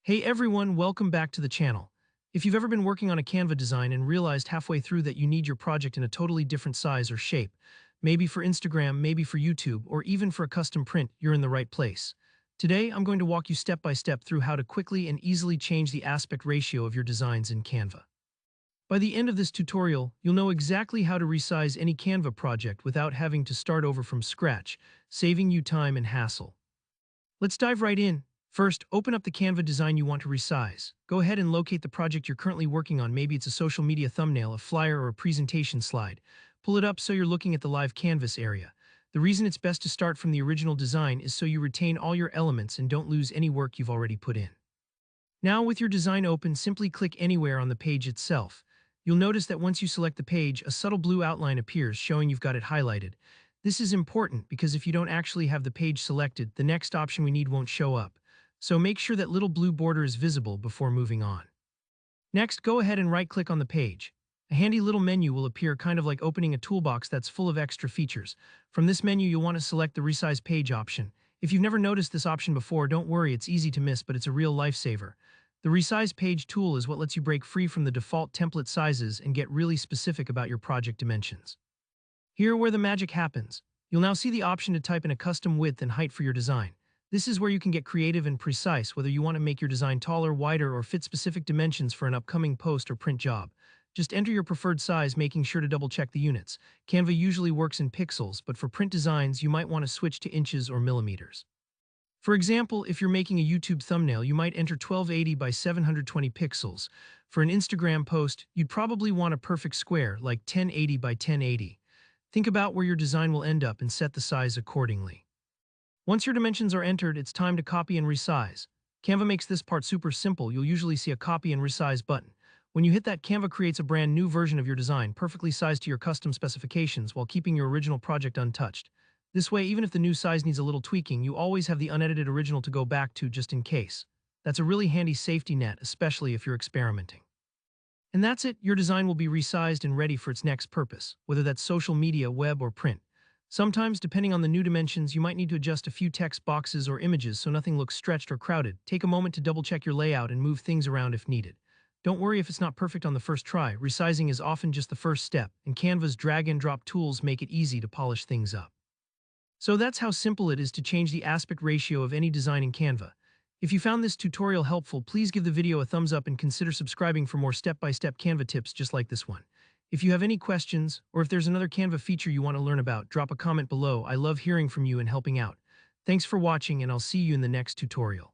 Hey everyone, welcome back to the channel. If you've ever been working on a Canva design and realized halfway through that you need your project in a totally different size or shape, maybe for Instagram, maybe for YouTube, or even for a custom print, you're in the right place. Today, I'm going to walk you step by step through how to quickly and easily change the aspect ratio of your designs in Canva. By the end of this tutorial, you'll know exactly how to resize any Canva project without having to start over from scratch, saving you time and hassle. Let's dive right in. First, open up the Canva design you want to resize. Go ahead and locate the project you're currently working on. Maybe it's a social media thumbnail, a flyer, or a presentation slide. Pull it up so you're looking at the live canvas area. The reason it's best to start from the original design is so you retain all your elements and don't lose any work you've already put in. Now, with your design open, simply click anywhere on the page itself. You'll notice that once you select the page, a subtle blue outline appears showing you've got it highlighted. This is important because if you don't actually have the page selected, the next option we need won't show up. So make sure that little blue border is visible before moving on. Next, go ahead and right-click on the page. A handy little menu will appear, kind of like opening a toolbox that's full of extra features. From this menu, you'll want to select the Resize Page option. If you've never noticed this option before, don't worry, it's easy to miss, but it's a real lifesaver. The Resize Page tool is what lets you break free from the default template sizes and get really specific about your project dimensions. Here where the magic happens. You'll now see the option to type in a custom width and height for your design. This is where you can get creative and precise, whether you want to make your design taller, wider, or fit specific dimensions for an upcoming post or print job. Just enter your preferred size, making sure to double-check the units. Canva usually works in pixels, but for print designs, you might want to switch to inches or millimeters. For example, if you're making a YouTube thumbnail, you might enter 1280 by 720 pixels. For an Instagram post, you'd probably want a perfect square, like 1080 by 1080. Think about where your design will end up and set the size accordingly. Once your dimensions are entered, it's time to copy and resize. Canva makes this part super simple. You'll usually see a copy and resize button. When you hit that, Canva creates a brand new version of your design, perfectly sized to your custom specifications while keeping your original project untouched. This way, even if the new size needs a little tweaking, you always have the unedited original to go back to just in case. That's a really handy safety net, especially if you're experimenting. And that's it, your design will be resized and ready for its next purpose, whether that's social media, web, or print. Sometimes, depending on the new dimensions, you might need to adjust a few text boxes or images so nothing looks stretched or crowded. Take a moment to double-check your layout and move things around if needed. Don't worry if it's not perfect on the first try. Resizing is often just the first step, and Canva's drag-and-drop tools make it easy to polish things up. So that's how simple it is to change the aspect ratio of any design in Canva. If you found this tutorial helpful, please give the video a thumbs up and consider subscribing for more step-by-step Canva tips just like this one. If you have any questions, or if there's another Canva feature you want to learn about, drop a comment below. I love hearing from you and helping out. Thanks for watching, and I'll see you in the next tutorial.